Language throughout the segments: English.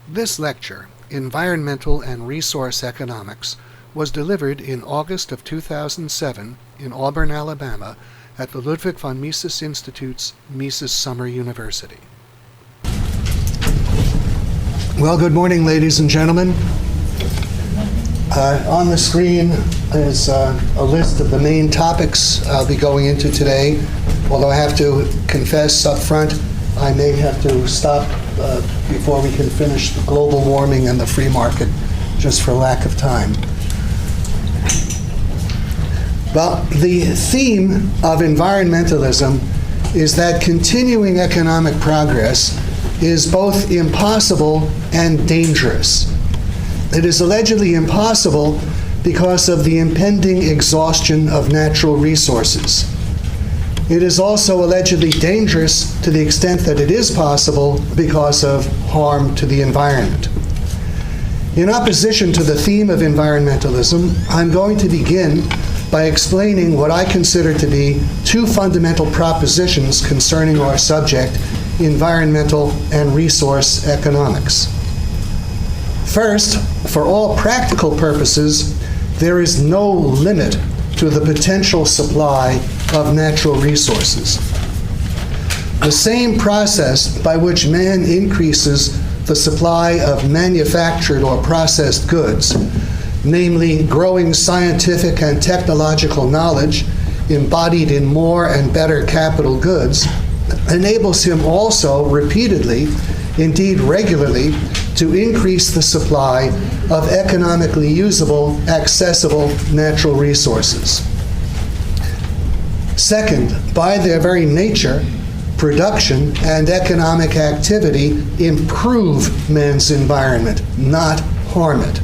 This lecture, Environmental and Resource Economics, was delivered in August of 2007 in Auburn, Alabama, at the Ludwig von Mises Institute's Mises Summer University. Well, good morning, ladies and gentlemen. On the screen is a list of the main topics I'll be going into today, although I have to confess up front I may have to stop before we can finish the global warming and the free market, just for lack of time. Well, the theme of environmentalism is that continuing economic progress is both impossible and dangerous. It is allegedly impossible because of the impending exhaustion of natural resources. It is also allegedly dangerous to the extent that it is possible because of harm to the environment. In opposition to the theme of environmentalism, I'm going to begin by explaining what I consider to be two fundamental propositions concerning our subject, environmental and resource economics. First, for all practical purposes, there is no limit to the potential supply of natural resources. The same process by which man increases the supply of manufactured or processed goods, namely growing scientific and technological knowledge embodied in more and better capital goods, enables him also repeatedly, indeed regularly, to increase the supply of economically usable, accessible natural resources. Second, by their very nature, production and economic activity improve man's environment, not harm it,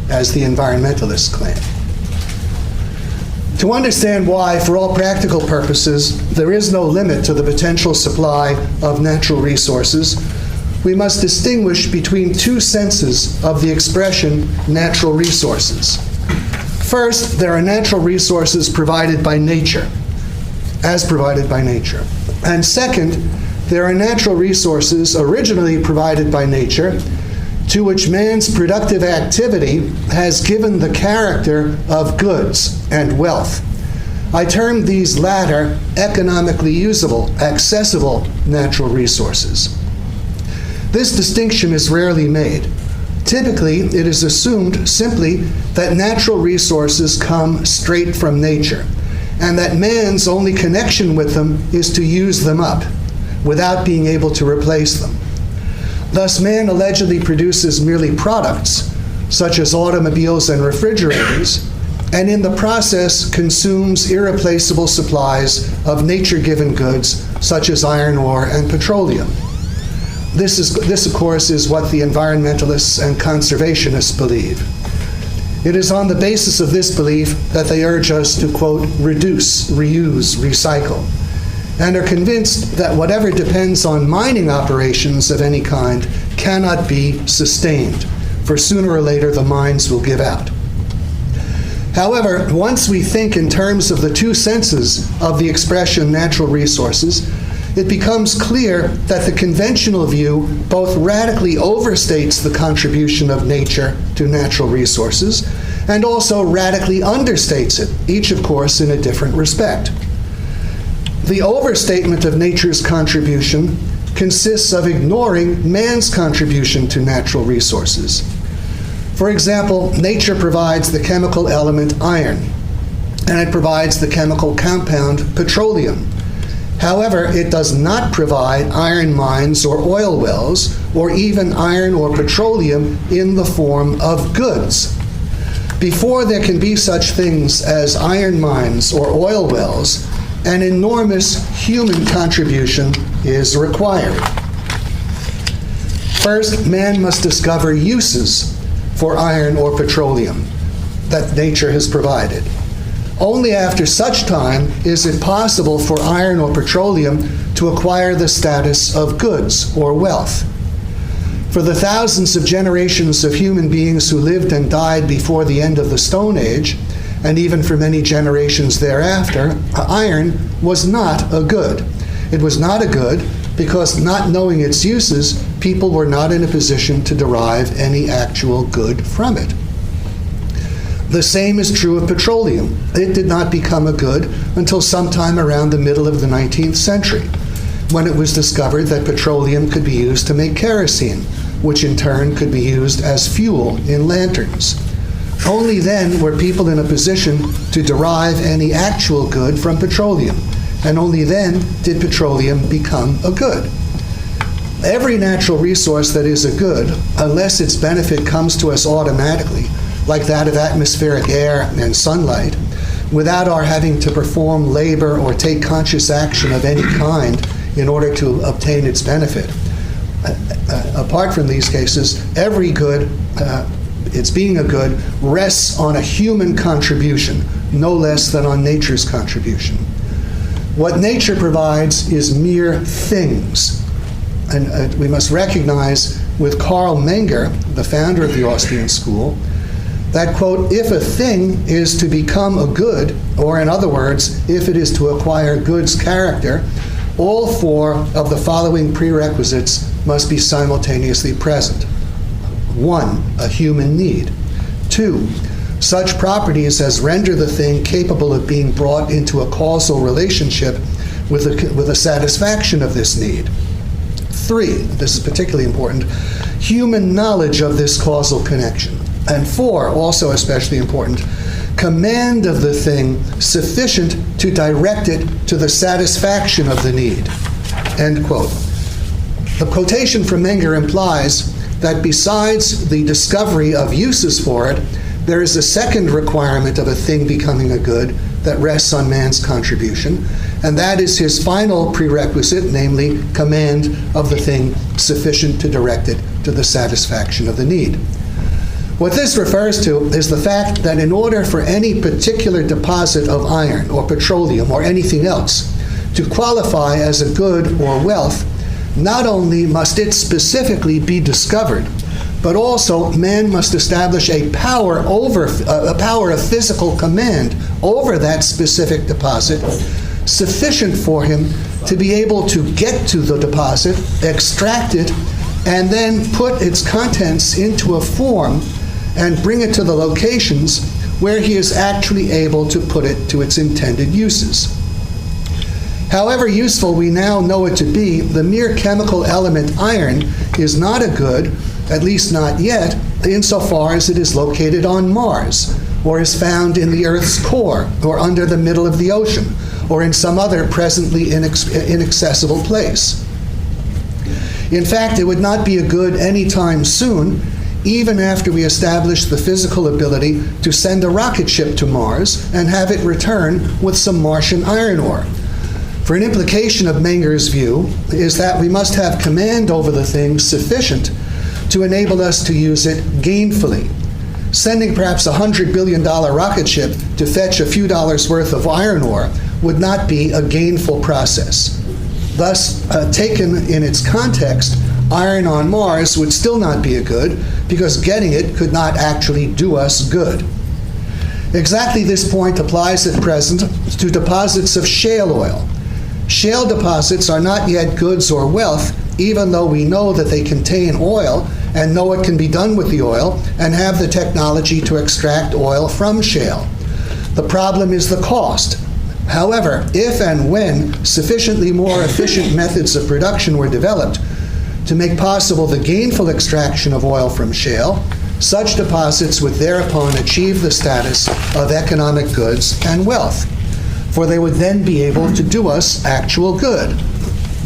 as the environmentalists claim. To understand why, for all practical purposes, there is no limit to the potential supply of natural resources, we must distinguish between two senses of the expression natural resources. First, there are natural resources provided by nature, as provided by nature. And second, there are natural resources originally provided by nature to which man's productive activity has given the character of goods and wealth. I term these latter economically usable, accessible natural resources. This distinction is rarely made. Typically, it is assumed simply that natural resources come straight from nature, and that man's only connection with them is to use them up, without being able to replace them. Thus, man allegedly produces merely products, such as automobiles and refrigerators, and in the process consumes irreplaceable supplies of nature-given goods, such as iron ore and petroleum. This, of course, is what the environmentalists and conservationists believe. It is on the basis of this belief that they urge us to, quote, reduce, reuse, recycle, and are convinced that whatever depends on mining operations of any kind cannot be sustained, for sooner or later the mines will give out. However, once we think in terms of the two senses of the expression natural resources, it becomes clear that the conventional view both radically overstates the contribution of nature to natural resources and also radically understates it, each, of course, in a different respect. The overstatement of nature's contribution consists of ignoring man's contribution to natural resources. For example, nature provides the chemical element iron, and it provides the chemical compound petroleum. However, it does not provide iron mines or oil wells, or even iron or petroleum in the form of goods. Before there can be such things as iron mines or oil wells, an enormous human contribution is required. First, man must discover uses for iron or petroleum that nature has provided. Only after such time is it possible for iron or petroleum to acquire the status of goods or wealth. For the thousands of generations of human beings who lived and died before the end of the Stone Age, and even for many generations thereafter, iron was not a good. It was not a good because not knowing its uses, people were not in a position to derive any actual good from it. The same is true of petroleum. It did not become a good until sometime around the middle of the 19th century, when it was discovered that petroleum could be used to make kerosene, which in turn could be used as fuel in lanterns. Only then were people in a position to derive any actual good from petroleum, and only then did petroleum become a good. Every natural resource that is a good, unless its benefit comes to us automatically, like that of atmospheric air and sunlight, without our having to perform labor or take conscious action of any kind in order to obtain its benefit. Apart from these cases, every good, its being a good, rests on a human contribution, no less than on nature's contribution. What nature provides is mere things. And we must recognize with Karl Menger, the founder of the Austrian school, that, quote, if a thing is to become a good, or in other words, if it is to acquire good's character, all four of the following prerequisites must be simultaneously present. 1, a human need. 2, such properties as render the thing capable of being brought into a causal relationship with a satisfaction of this need. 3, this is particularly important, human knowledge of this causal connection. And 4, also especially important, command of the thing sufficient to direct it to the satisfaction of the need. End quote. The quotation from Menger implies that besides the discovery of uses for it, there is a second requirement of a thing becoming a good that rests on man's contribution, and that is his final prerequisite, namely command of the thing sufficient to direct it to the satisfaction of the need. What this refers to is the fact that in order for any particular deposit of iron or petroleum or anything else to qualify as a good or wealth, not only must it specifically be discovered, but also man must establish a power of physical command over that specific deposit, sufficient for him to be able to get to the deposit, extract it, and then put its contents into a form and bring it to the locations where he is actually able to put it to its intended uses. However useful we now know it to be, the mere chemical element iron is not a good, at least not yet, insofar as it is located on Mars, or is found in the Earth's core, or under the middle of the ocean, or in some other presently inaccessible place. In fact, it would not be a good anytime soon, even after we establish the physical ability to send a rocket ship to Mars and have it return with some Martian iron ore. For an implication of Menger's view is that we must have command over the thing sufficient to enable us to use it gainfully. Sending perhaps a $100 billion rocket ship to fetch a few dollars worth of iron ore would not be a gainful process. Thus, taken in its context, iron on Mars would still not be a good, because getting it could not actually do us good. Exactly this point applies at present to deposits of shale oil. Shale deposits are not yet goods or wealth, even though we know that they contain oil and know what can be done with the oil and have the technology to extract oil from shale. The problem is the cost. However, if and when sufficiently more efficient methods of production were developed to make possible the gainful extraction of oil from shale, such deposits would thereupon achieve the status of economic goods and wealth, for they would then be able to do us actual good.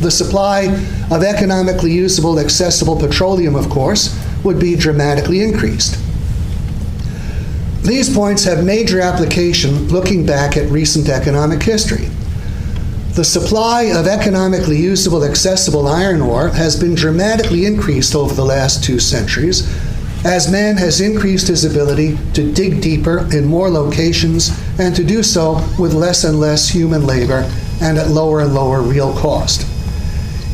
The supply of economically usable, accessible petroleum, of course, would be dramatically increased. These points have major application looking back at recent economic history. The supply of economically usable, accessible iron ore has been dramatically increased over the last 2 centuries as man has increased his ability to dig deeper in more locations and to do so with less and less human labor and at lower and lower real cost.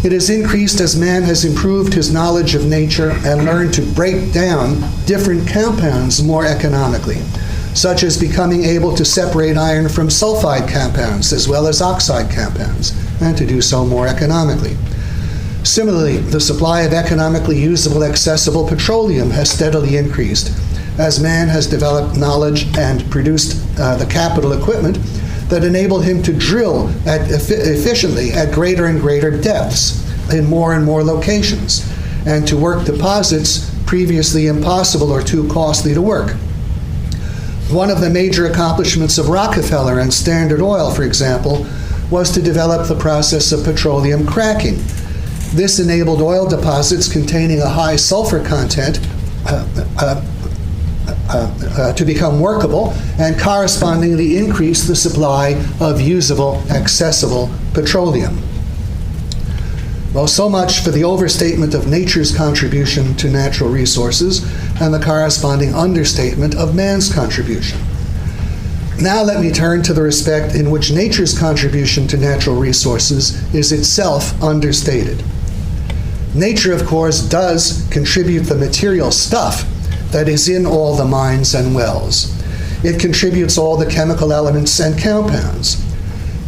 It has increased as man has improved his knowledge of nature and learned to break down different compounds more economically, such as becoming able to separate iron from sulfide compounds as well as oxide compounds, and to do so more economically. Similarly, the supply of economically usable, accessible petroleum has steadily increased as man has developed knowledge and produced the capital equipment that enable him to drill efficiently at greater and greater depths in more and more locations, and to work deposits previously impossible or too costly to work. One of the major accomplishments of Rockefeller and Standard Oil, for example, was to develop the process of petroleum cracking. This enabled oil deposits containing a high sulfur content to become workable and correspondingly increase the supply of usable, accessible petroleum. Well, so much for the overstatement of nature's contribution to natural resources and the corresponding understatement of man's contribution. Now let me turn to the respect in which nature's contribution to natural resources is itself understated. Nature, of course, does contribute the material stuff that is in all the mines and wells. It contributes all the chemical elements and compounds.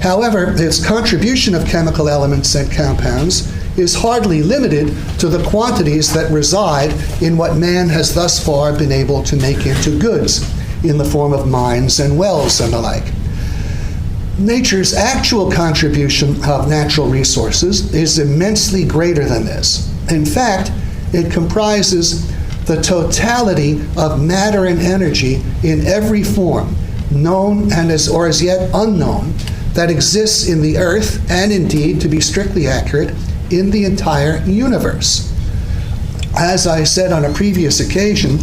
However, its contribution of chemical elements and compounds is hardly limited to the quantities that reside in what man has thus far been able to make into goods in the form of mines and wells and the like. Nature's actual contribution of natural resources is immensely greater than this. In fact, it comprises the totality of matter and energy in every form, known and or as yet unknown, that exists in the earth, and indeed, to be strictly accurate, in the entire universe. As I said on a previous occasion,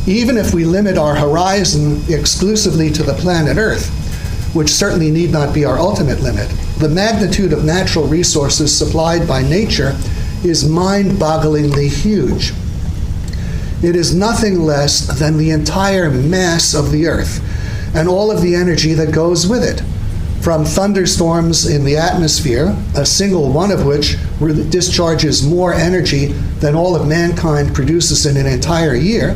even if we limit our horizon exclusively to the planet Earth, which certainly need not be our ultimate limit, the magnitude of natural resources supplied by nature is mind-bogglingly huge. It is nothing less than the entire mass of the Earth and all of the energy that goes with it, from thunderstorms in the atmosphere, a single one of which discharges more energy than all of mankind produces in an entire year,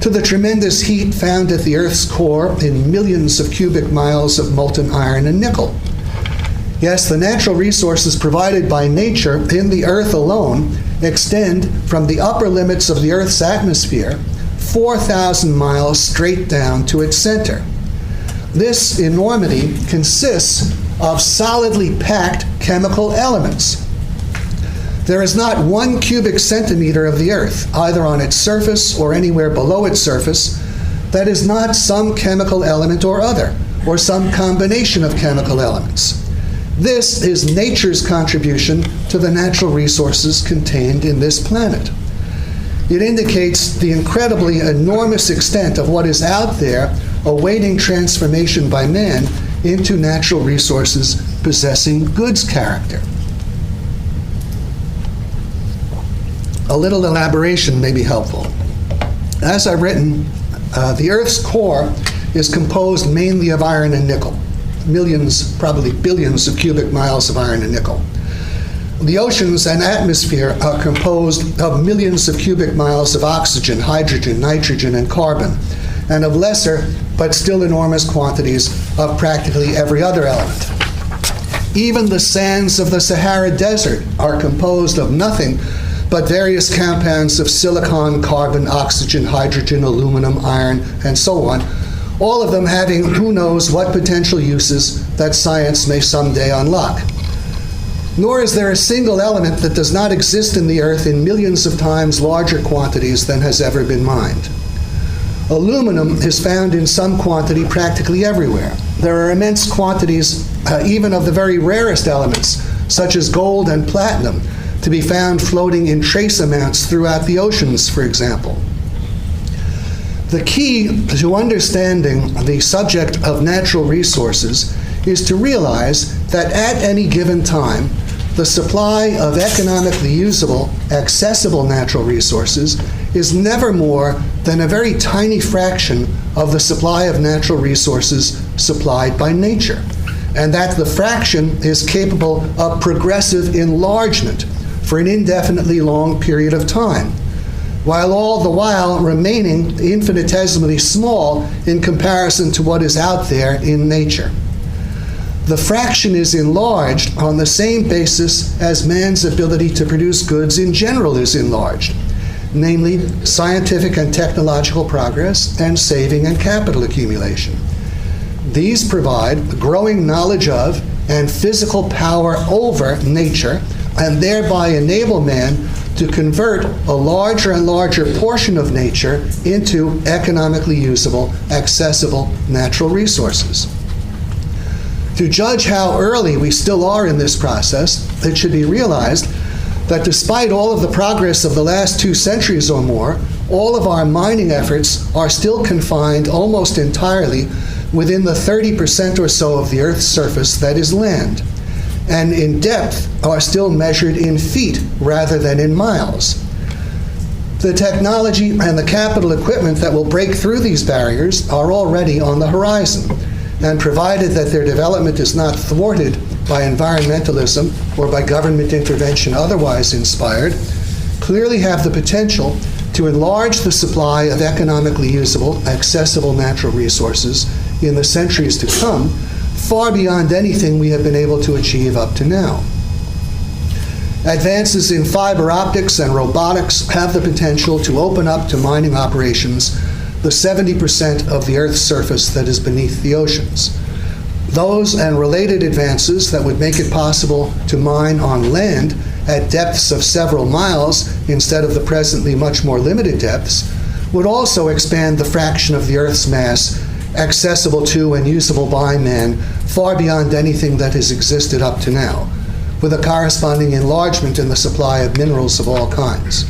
to the tremendous heat found at the Earth's core in millions of cubic miles of molten iron and nickel. Yes, the natural resources provided by nature in the Earth alone extend from the upper limits of the Earth's atmosphere 4,000 miles straight down to its center. This enormity consists of solidly packed chemical elements. There is not 1 cubic centimeter of the Earth, either on its surface or anywhere below its surface, that is not some chemical element or other, or some combination of chemical elements. This is nature's contribution to the natural resources contained in this planet. It indicates the incredibly enormous extent of what is out there awaiting transformation by man into natural resources possessing goods character. A little elaboration may be helpful. As I've written, the Earth's core is composed mainly of iron and nickel. Millions, probably billions of cubic miles of iron and nickel. The oceans and atmosphere are composed of millions of cubic miles of oxygen, hydrogen, nitrogen, and carbon, and of lesser but still enormous quantities of practically every other element. Even the sands of the Sahara Desert are composed of nothing but various compounds of silicon, carbon, oxygen, hydrogen, aluminum, iron, and so on, all of them having who knows what potential uses that science may someday unlock. Nor is there a single element that does not exist in the Earth in millions of times larger quantities than has ever been mined. Aluminum is found in some quantity practically everywhere. There are immense quantities, even of the very rarest elements, such as gold and platinum, to be found floating in trace amounts throughout the oceans, for example. The key to understanding the subject of natural resources is to realize that at any given time, the supply of economically usable, accessible natural resources is never more than a very tiny fraction of the supply of natural resources supplied by nature, and that the fraction is capable of progressive enlargement for an indefinitely long period of time, while all the while remaining infinitesimally small in comparison to what is out there in nature. the fraction is enlarged on the same basis as man's ability to produce goods in general is enlarged, namely scientific and technological progress and saving and capital accumulation. These provide growing knowledge of and physical power over nature, and thereby enable man to convert a larger and larger portion of nature into economically usable, accessible natural resources. To judge how early we still are in this process, it should be realized that despite all of the progress of the last 2 centuries or more, all of our mining efforts are still confined almost entirely within the 30% or so of the Earth's surface that is land, and in depth are still measured in feet rather than in miles. The technology and the capital equipment that will break through these barriers are already on the horizon, and provided that their development is not thwarted by environmentalism or by government intervention otherwise inspired, clearly have the potential to enlarge the supply of economically usable, accessible natural resources in the centuries to come, far beyond anything we have been able to achieve up to now. Advances in fiber optics and robotics have the potential to open up to mining operations the 70% of the Earth's surface that is beneath the oceans. Those and related advances that would make it possible to mine on land at depths of several miles instead of the presently much more limited depths would also expand the fraction of the Earth's mass accessible to and usable by man far beyond anything that has existed up to now, with a corresponding enlargement in the supply of minerals of all kinds.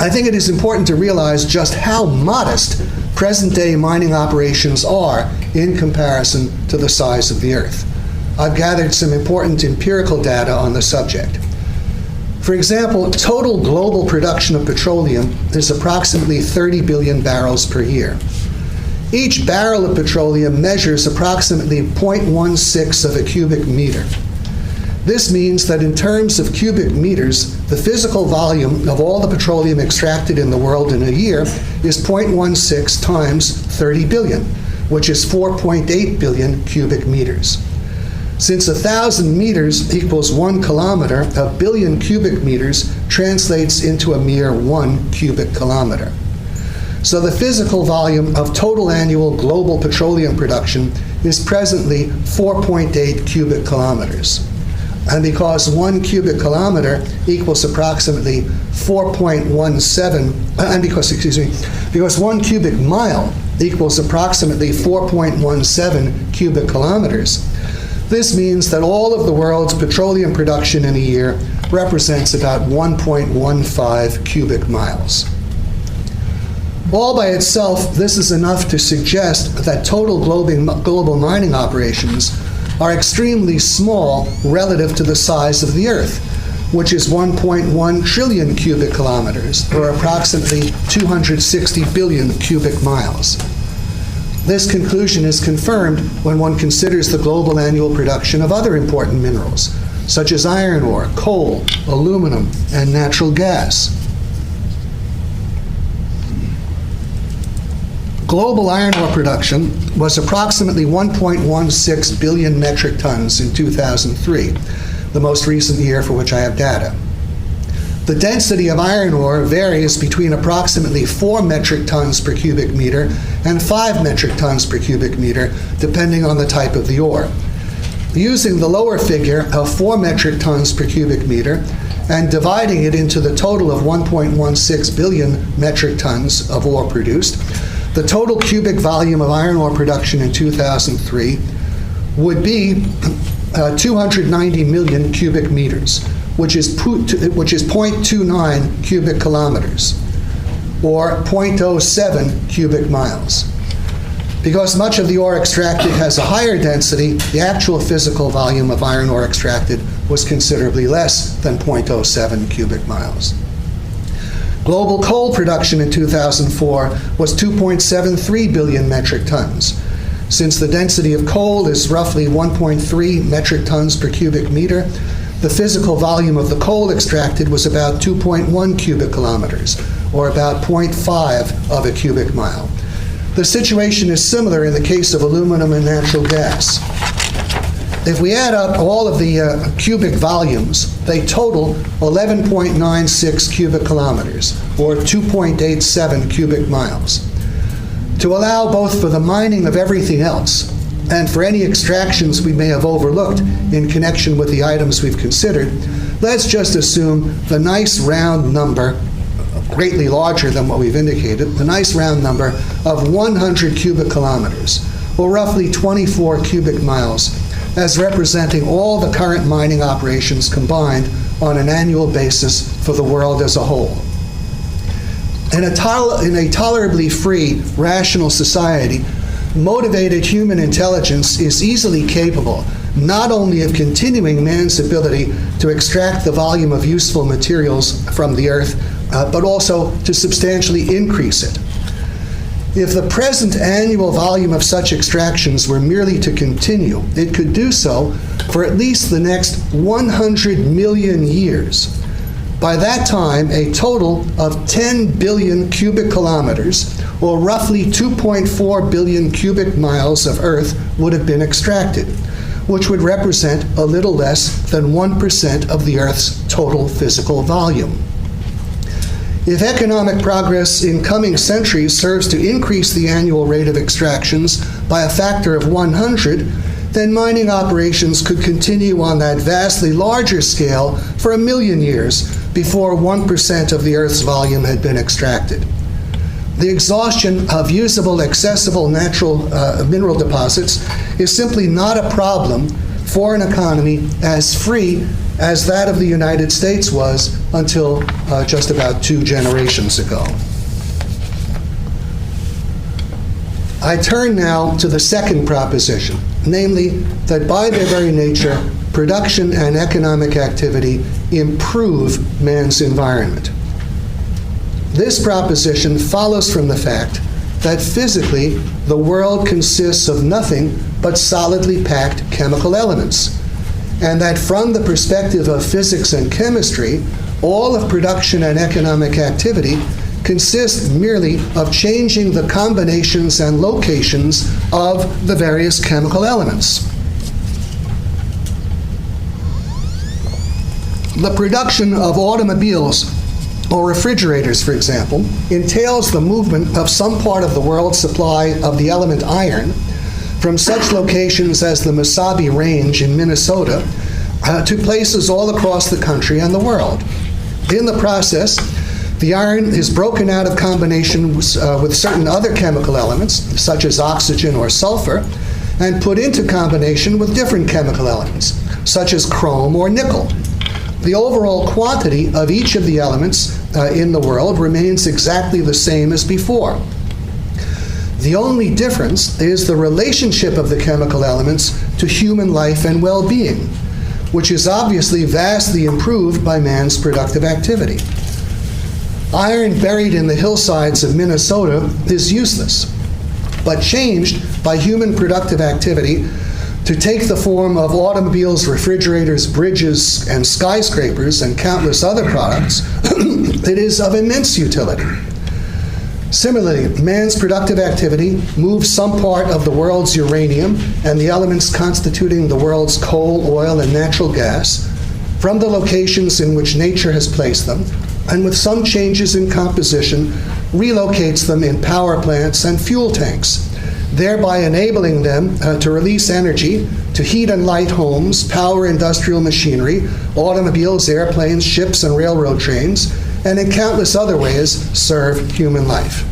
I think it is important to realize just how modest present-day mining operations are in comparison to the size of the Earth. I've gathered some important empirical data on the subject. For example, total global production of petroleum is approximately 30 billion barrels per year. Each barrel of petroleum measures approximately 0.16 of a cubic meter. This means that in terms of cubic meters, the physical volume of all the petroleum extracted in the world in a year is 0.16 times 30 billion, which is 4.8 billion cubic meters. Since 1,000 meters equals 1 kilometer, a billion cubic meters translates into a mere 1 cubic kilometer. So the physical volume of total annual global petroleum production is presently 4.8 cubic kilometers. And because 1 cubic kilometer equals approximately 4.17, because 1 cubic mile equals approximately 4.17 cubic kilometers, this means that all of the world's petroleum production in a year represents about 1.15 cubic miles. All by itself, this is enough to suggest that total global mining operations are extremely small relative to the size of the Earth, which is 1.1 trillion cubic kilometers, or approximately 260 billion cubic miles. This conclusion is confirmed when one considers the global annual production of other important minerals, such as iron ore, coal, aluminum, and natural gas. Global iron ore production was approximately 1.16 billion metric tons in 2003, the most recent year for which I have data. The density of iron ore varies between approximately 4 metric tons per cubic meter and 5 metric tons per cubic meter, depending on the type of the ore. Using the lower figure of 4 metric tons per cubic meter and dividing it into the total of 1.16 billion metric tons of ore produced, the total cubic volume of iron ore production in 2003 would be 290 million cubic meters, which is 0.29 cubic kilometers, or 0.07 cubic miles. Because much of the ore extracted has a higher density, the actual physical volume of iron ore extracted was considerably less than 0.07 cubic miles. Global coal production in 2004 was 2.73 billion metric tons. Since the density of coal is roughly 1.3 metric tons per cubic meter, the physical volume of the coal extracted was about 2.1 cubic kilometers, or about 0.5 of a cubic mile. The situation is similar in the case of aluminum and natural gas. If we add up all of the cubic volumes, they total 11.96 cubic kilometers, or 2.87 cubic miles. To allow both for the mining of everything else and for any extractions we may have overlooked in connection with the items we've considered, let's just assume the nice round number, greatly larger than what we've indicated, the nice round number of 100 cubic kilometers, or roughly 24 cubic miles, as representing all the current mining operations combined on an annual basis for the world as a whole. In a tolerably free, rational society, motivated human intelligence is easily capable not only of continuing man's ability to extract the volume of useful materials from the earth, but also to substantially increase it. If the present annual volume of such extractions were merely to continue, it could do so for at least the next 100 million years. By that time, a total of 10 billion cubic kilometers, or roughly 2.4 billion cubic miles of earth would have been extracted, which would represent a little less than 1% of the Earth's total physical volume. If economic progress in coming centuries serves to increase the annual rate of extractions by a factor of 100, then mining operations could continue on that vastly larger scale for 1 million years before 1% of the Earth's volume had been extracted. The exhaustion of usable, accessible natural mineral deposits is simply not a problem for an economy as free as that of the United States was until just about 2 generations ago. I turn now to the second proposition, namely that by their very nature, production and economic activity improve man's environment. This proposition follows from the fact that physically the world consists of nothing but solidly packed chemical elements, and that from the perspective of physics and chemistry, all of production and economic activity consists merely of changing the combinations and locations of the various chemical elements. The production of automobiles or refrigerators, for example, entails the movement of some part of the world's supply of the element iron from such locations as the Mesabi Range in Minnesota to places all across the country and the world. In the process, the iron is broken out of combination with certain other chemical elements, such as oxygen or sulfur, and put into combination with different chemical elements, such as chrome or nickel. The overall quantity of each of the elements in the world remains exactly the same as before. The only difference is the relationship of the chemical elements to human life and well-being, which is obviously vastly improved by man's productive activity. Iron buried in the hillsides of Minnesota is useless, but changed by human productive activity to take the form of automobiles, refrigerators, bridges, and skyscrapers, and countless other products, it is of immense utility. Similarly, man's productive activity moves some part of the world's uranium and the elements constituting the world's coal, oil, and natural gas from the locations in which nature has placed them, and with some changes in composition, relocates them in power plants and fuel tanks, thereby enabling them to release energy to heat and light homes, power industrial machinery, automobiles, airplanes, ships, and railroad trains, and in countless other ways serve human life.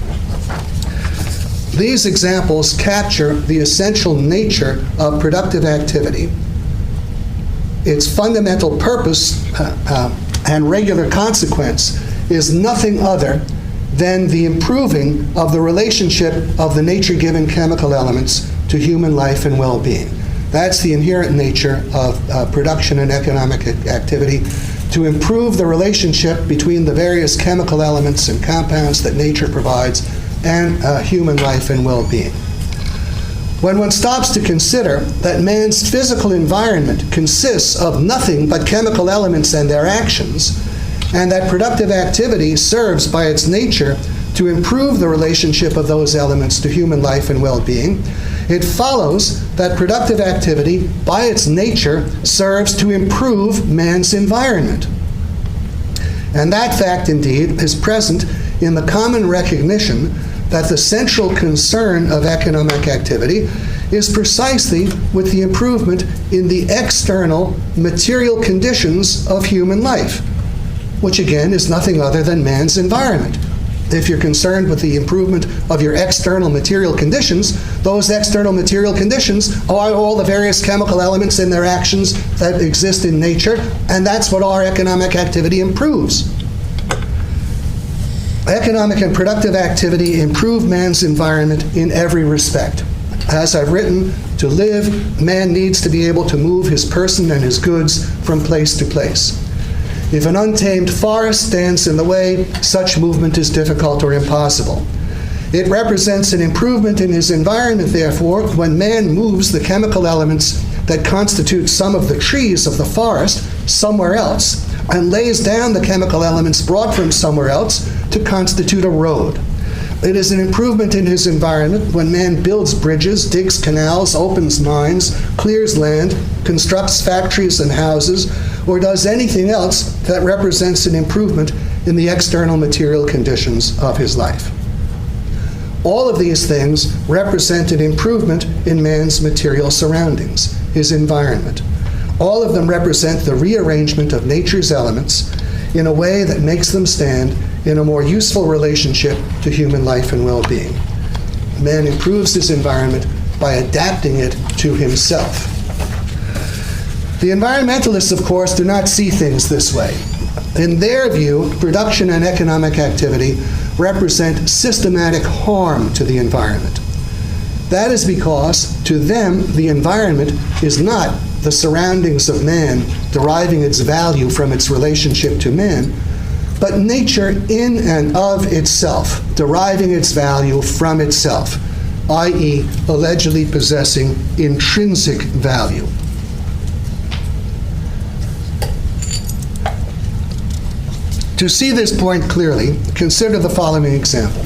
These examples capture the essential nature of productive activity, its fundamental purpose and regular consequence is nothing other than the improving of the relationship of the nature-given chemical elements to human life and well-being. That's the inherent nature of production and economic activity, to improve the relationship between the various chemical elements and compounds that nature provides and human life and well-being. When one stops to consider that man's physical environment consists of nothing but chemical elements and their actions, and that productive activity serves by its nature to improve the relationship of those elements to human life and well-being, It follows that productive activity, by its nature, serves to improve man's environment. And that fact, indeed, is present in the common recognition that the central concern of economic activity is precisely with the improvement in the external material conditions of human life, which again is nothing other than man's environment. If you're concerned with the improvement of your external material conditions, those external material conditions are all the various chemical elements and their actions that exist in nature, and that's what our economic activity improves. Economic and productive activity improve man's environment in every respect. As I've written, to live, man needs to be able to move his person and his goods from place to place. If an untamed forest stands in the way, such movement is difficult or impossible. It represents an improvement in his environment, therefore, when man moves the chemical elements that constitute some of the trees of the forest somewhere else and lays down the chemical elements brought from somewhere else to constitute a road. It is an improvement in his environment when man builds bridges, digs canals, opens mines, clears land, constructs factories and houses, or does anything else that represents an improvement in the external material conditions of his life. All of these things represent an improvement in man's material surroundings, his environment. All of them represent the rearrangement of nature's elements in a way that makes them stand in a more useful relationship to human life and well-being. Man improves his environment by adapting it to himself. The environmentalists, of course, do not see things this way. In their view, production and economic activity represent systematic harm to the environment. That is because, to them, the environment is not the surroundings of man deriving its value from its relationship to man, but nature in and of itself, deriving its value from itself, i.e., allegedly possessing intrinsic value. To see this point clearly, consider the following example.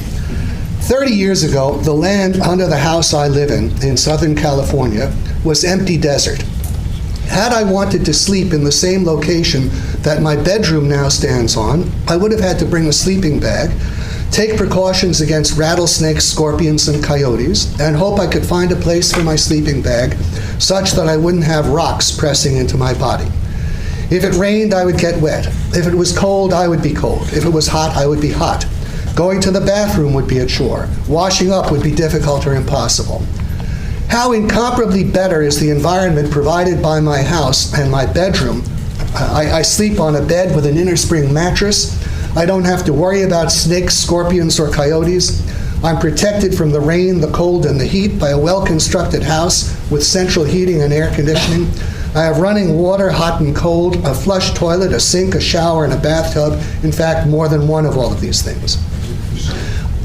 30 years ago, the land under the house I live in Southern California, was empty desert. Had I wanted to sleep in the same location that my bedroom now stands on, I would have had to bring a sleeping bag, take precautions against rattlesnakes, scorpions, and coyotes, and hope I could find a place for my sleeping bag such that I wouldn't have rocks pressing into my body. If it rained, I would get wet. If it was cold, I would be cold. If it was hot, I would be hot. Going to the bathroom would be a chore. Washing up would be difficult or impossible. How incomparably better is the environment provided by my house and my bedroom. I sleep on a bed with an inner spring mattress. I don't have to worry about snakes, scorpions, or coyotes. I'm protected from the rain, the cold, and the heat by a well-constructed house with central heating and air conditioning. I have running water, hot and cold, a flush toilet, a sink, a shower, and a bathtub. In fact, more than one of all of these things.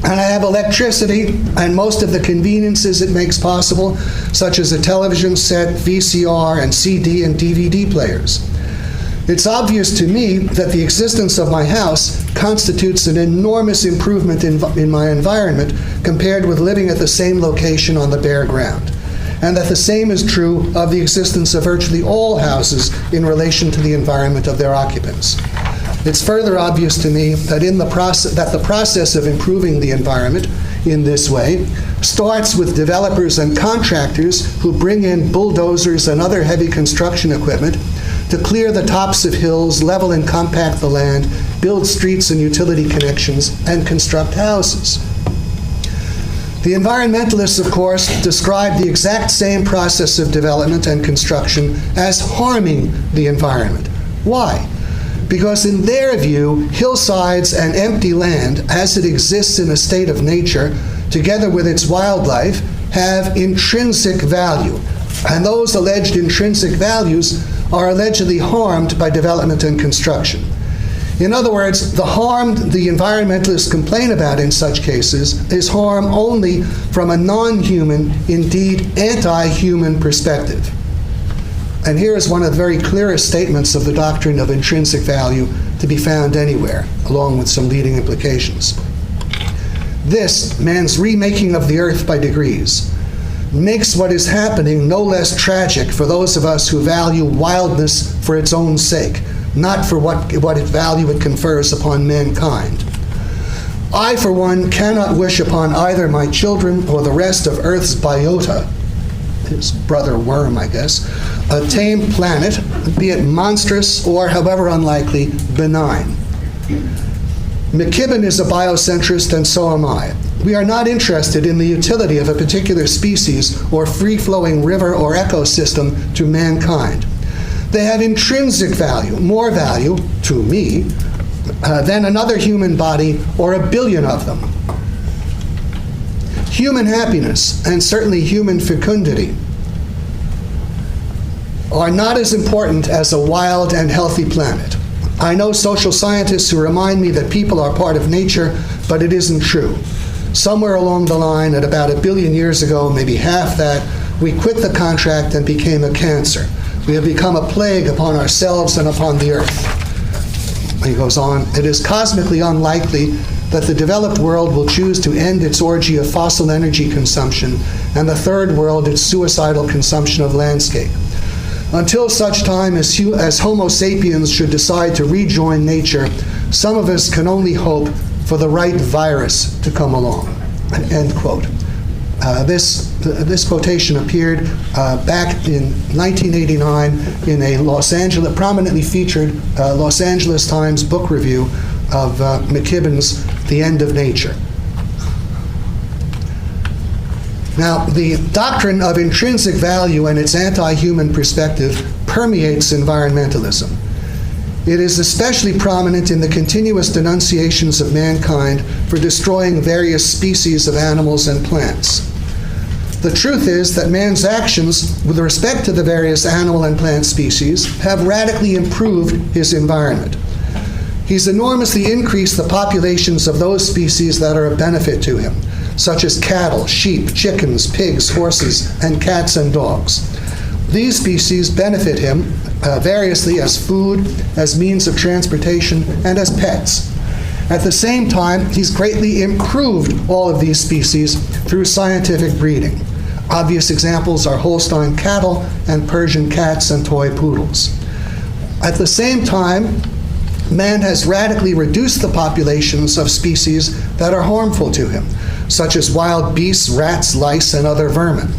And I have electricity and most of the conveniences it makes possible, such as a television set, VCR, and CD and DVD players. It's obvious to me that the existence of my house constitutes an enormous improvement in my environment compared with living at the same location on the bare ground, and that the same is true of the existence of virtually all houses in relation to the environment of their occupants. It's further obvious to me that the process of improving the environment in this way starts with developers and contractors who bring in bulldozers and other heavy construction equipment to clear the tops of hills, level and compact the land, build streets and utility connections, and construct houses. The environmentalists, of course, describe the exact same process of development and construction as harming the environment. Why? Because in their view, hillsides and empty land, as it exists in a state of nature, together with its wildlife, have intrinsic value. And those alleged intrinsic values are allegedly harmed by development and construction. In other words, the harm the environmentalists complain about in such cases is harm only from a non-human, indeed anti-human perspective. And here is one of the very clearest statements of the doctrine of intrinsic value to be found anywhere, along with some leading implications. This, man's remaking of the earth by degrees, makes what is happening no less tragic for those of us who value wildness for its own sake, not for what value it confers upon mankind. I, for one, cannot wish upon either my children or the rest of Earth's biota, his brother worm, I guess, a tame planet, be it monstrous or, however unlikely, benign. McKibben is a biocentrist, and so am I. We are not interested in the utility of a particular species or free-flowing river or ecosystem to mankind. They have intrinsic value, more value, to me, than another human body or a billion of them. Human happiness, and certainly human fecundity, are not as important as a wild and healthy planet. I know social scientists who remind me that people are part of nature, but it isn't true. Somewhere along the line, at about 1 billion years ago, maybe half that, we quit the contract and became a cancer. We have become a plague upon ourselves and upon the earth. He goes on, it is cosmically unlikely that the developed world will choose to end its orgy of fossil energy consumption and the third world its suicidal consumption of landscape. Until such time as Homo sapiens should decide to rejoin nature, some of us can only hope for the right virus to come along. End quote. This quotation appeared back in 1989 in a prominently featured Los Angeles Times book review of McKibben's The End of Nature. Now, the doctrine of intrinsic value and its anti-human perspective permeates environmentalism. It is especially prominent in the continuous denunciations of mankind for destroying various species of animals and plants. The truth is that man's actions with respect to the various animal and plant species have radically improved his environment. He's enormously increased the populations of those species that are of benefit to him, such as cattle, sheep, chickens, pigs, horses, and cats and dogs. These species benefit him variously as food, as means of transportation, and as pets. At the same time, he's greatly improved all of these species through scientific breeding. Obvious examples are Holstein cattle and Persian cats and toy poodles. At the same time, man has radically reduced the populations of species that are harmful to him, such as wild beasts, rats, lice, and other vermin.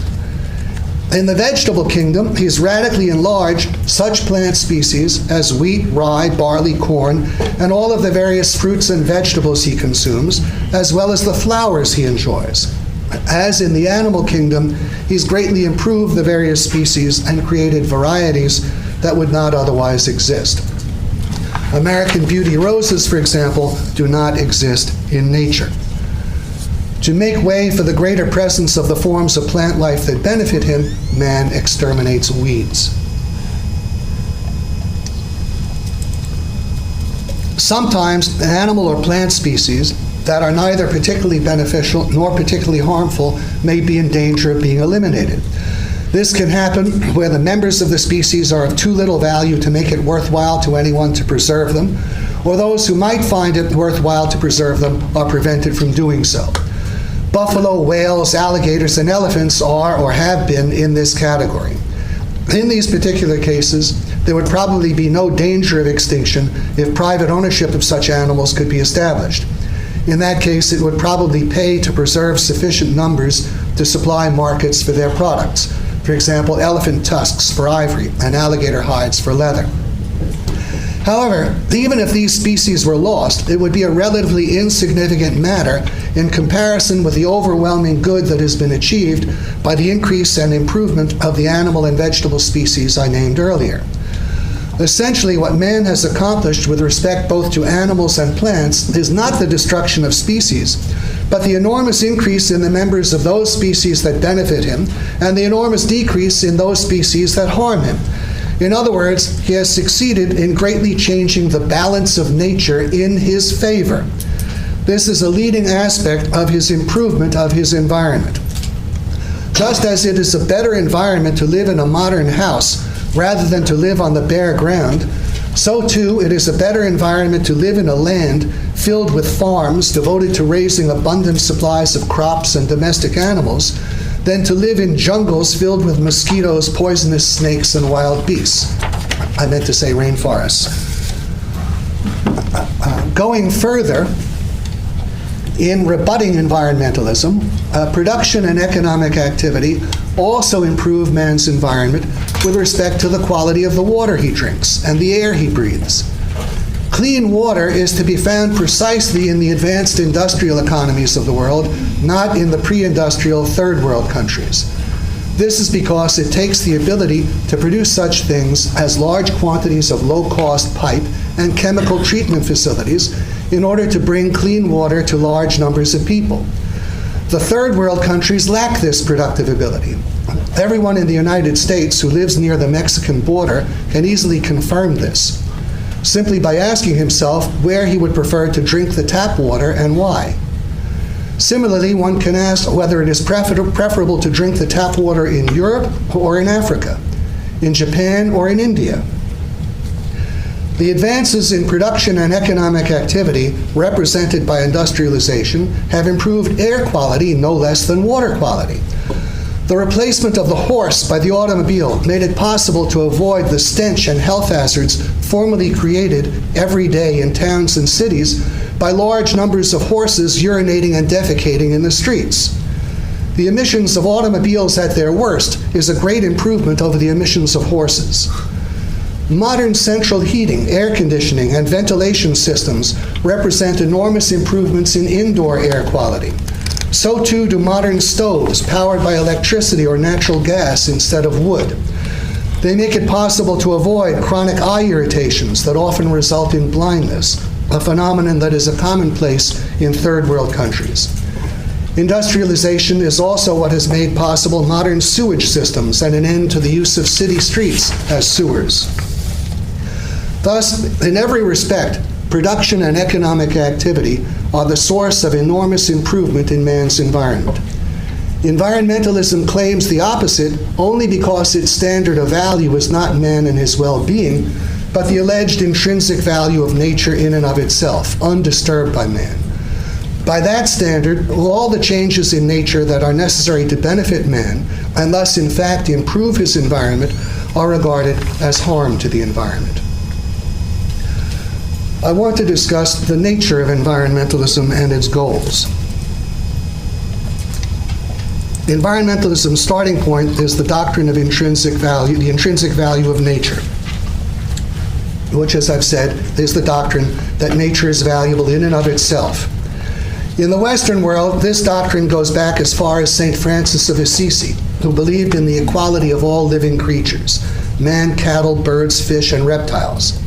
In the vegetable kingdom, he's radically enlarged such plant species as wheat, rye, barley, corn, and all of the various fruits and vegetables he consumes, as well as the flowers he enjoys. As in the animal kingdom, he's greatly improved the various species and created varieties that would not otherwise exist. American beauty roses, for example, do not exist in nature. To make way for the greater presence of the forms of plant life that benefit him, man exterminates weeds. Sometimes an animal or plant species that are neither particularly beneficial nor particularly harmful may be in danger of being eliminated. This can happen where the members of the species are of too little value to make it worthwhile to anyone to preserve them, or those who might find it worthwhile to preserve them are prevented from doing so. Buffalo, whales, alligators, and elephants are or have been in this category. In these particular cases, there would probably be no danger of extinction if private ownership of such animals could be established. In that case, it would probably pay to preserve sufficient numbers to supply markets for their products. For example, elephant tusks for ivory and alligator hides for leather. However, even if these species were lost, it would be a relatively insignificant matter in comparison with the overwhelming good that has been achieved by the increase and improvement of the animal and vegetable species I named earlier. Essentially, what man has accomplished with respect both to animals and plants is not the destruction of species, but the enormous increase in the members of those species that benefit him and the enormous decrease in those species that harm him. In other words, he has succeeded in greatly changing the balance of nature in his favor. This is a leading aspect of his improvement of his environment. Just as it is a better environment to live in a modern house rather than to live on the bare ground, so too it is a better environment to live in a land filled with farms devoted to raising abundant supplies of crops and domestic animals than to live in jungles filled with mosquitoes, poisonous snakes, and wild beasts. I meant to say rainforests. Going further, in rebutting environmentalism, production and economic activity also improve man's environment with respect to the quality of the water he drinks and the air he breathes. Clean water is to be found precisely in the advanced industrial economies of the world, not in the pre-industrial third world countries. This is because it takes the ability to produce such things as large quantities of low-cost pipe and chemical treatment facilities in order to bring clean water to large numbers of people. The third world countries lack this productive ability. Everyone in the United States who lives near the Mexican border can easily confirm this, simply by asking himself where he would prefer to drink the tap water and why. Similarly, one can ask whether it is preferable to drink the tap water in Europe or in Africa, in Japan or in India. The advances in production and economic activity represented by industrialization have improved air quality no less than water quality. The replacement of the horse by the automobile made it possible to avoid the stench and health hazards formerly created every day in towns and cities by large numbers of horses urinating and defecating in the streets. The emissions of automobiles at their worst is a great improvement over the emissions of horses. Modern central heating, air conditioning, and ventilation systems represent enormous improvements in indoor air quality. So too do modern stoves powered by electricity or natural gas instead of wood. They make it possible to avoid chronic eye irritations that often result in blindness, a phenomenon that is a commonplace in third world countries. Industrialization is also what has made possible modern sewage systems and an end to the use of city streets as sewers. Thus, in every respect, production and economic activity are the source of enormous improvement in man's environment. Environmentalism claims the opposite only because its standard of value is not man and his well-being, but the alleged intrinsic value of nature in and of itself, undisturbed by man. By that standard, all the changes in nature that are necessary to benefit man, and thus in fact improve his environment, are regarded as harm to the environment. I want to discuss the nature of environmentalism and its goals. Environmentalism's starting point is the doctrine of intrinsic value, the intrinsic value of nature, which, as I've said, is the doctrine that nature is valuable in and of itself. In the Western world, this doctrine goes back as far as St. Francis of Assisi, who believed in the equality of all living creatures, man, cattle, birds, fish, and reptiles.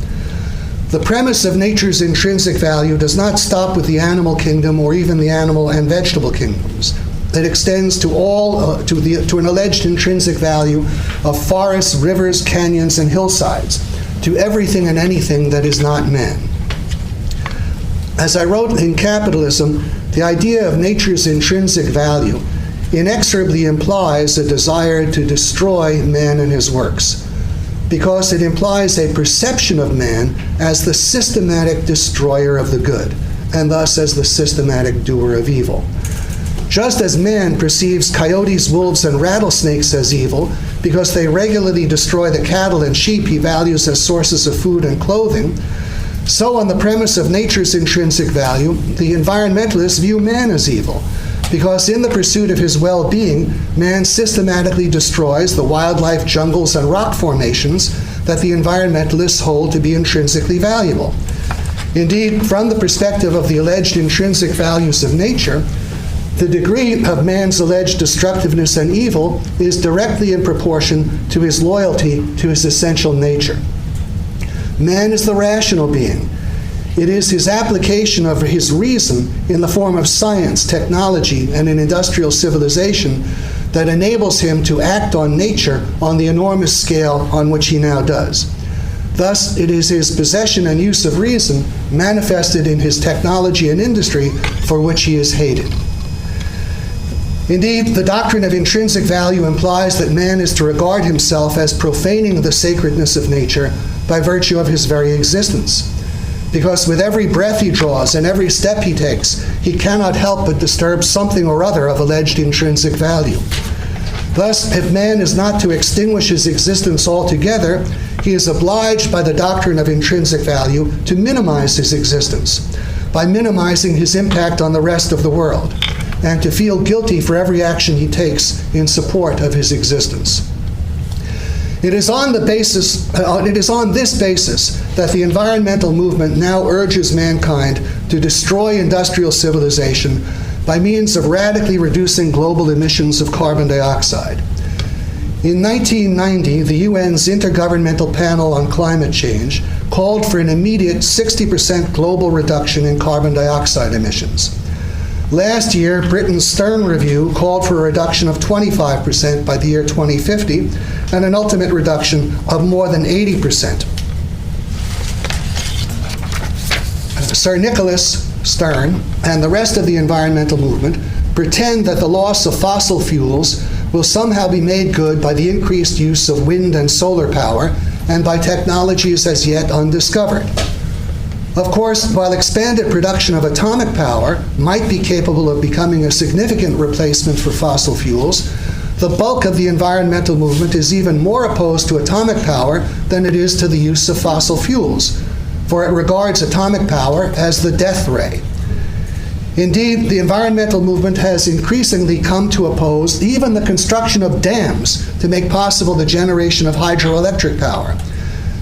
The premise of nature's intrinsic value does not stop with the animal kingdom or even the animal and vegetable kingdoms. It extends to to an alleged intrinsic value of forests, rivers, canyons, and hillsides, to everything and anything that is not man. As I wrote in Capitalism, the idea of nature's intrinsic value inexorably implies a desire to destroy man and his works, because it implies a perception of man as the systematic destroyer of the good, and thus as the systematic doer of evil. Just as man perceives coyotes, wolves, and rattlesnakes as evil because they regularly destroy the cattle and sheep he values as sources of food and clothing, so on the premise of nature's intrinsic value, the environmentalists view man as evil, because in the pursuit of his well-being, man systematically destroys the wildlife, jungles, and rock formations that the environmentalists hold to be intrinsically valuable. Indeed, from the perspective of the alleged intrinsic values of nature, the degree of man's alleged destructiveness and evil is directly in proportion to his loyalty to his essential nature. Man is the rational being. It is his application of his reason in the form of science, technology, and an industrial civilization that enables him to act on nature on the enormous scale on which he now does. Thus, it is his possession and use of reason manifested in his technology and industry for which he is hated. Indeed, the doctrine of intrinsic value implies that man is to regard himself as profaning the sacredness of nature by virtue of his very existence. Because with every breath he draws and every step he takes, he cannot help but disturb something or other of alleged intrinsic value. Thus, if man is not to extinguish his existence altogether, he is obliged by the doctrine of intrinsic value to minimize his existence by minimizing his impact on the rest of the world, and to feel guilty for every action he takes in support of his existence. It is on this basis that the environmental movement now urges mankind to destroy industrial civilization by means of radically reducing global emissions of carbon dioxide. In 1990, the UN's Intergovernmental Panel on Climate Change called for an immediate 60% global reduction in carbon dioxide emissions. Last year, Britain's Stern Review called for a reduction of 25% by the year 2050 and an ultimate reduction of more than 80%. Sir Nicholas Stern and the rest of the environmental movement pretend that the loss of fossil fuels will somehow be made good by the increased use of wind and solar power and by technologies as yet undiscovered. Of course, while expanded production of atomic power might be capable of becoming a significant replacement for fossil fuels, the bulk of the environmental movement is even more opposed to atomic power than it is to the use of fossil fuels, for it regards atomic power as the death ray. Indeed, the environmental movement has increasingly come to oppose even the construction of dams to make possible the generation of hydroelectric power.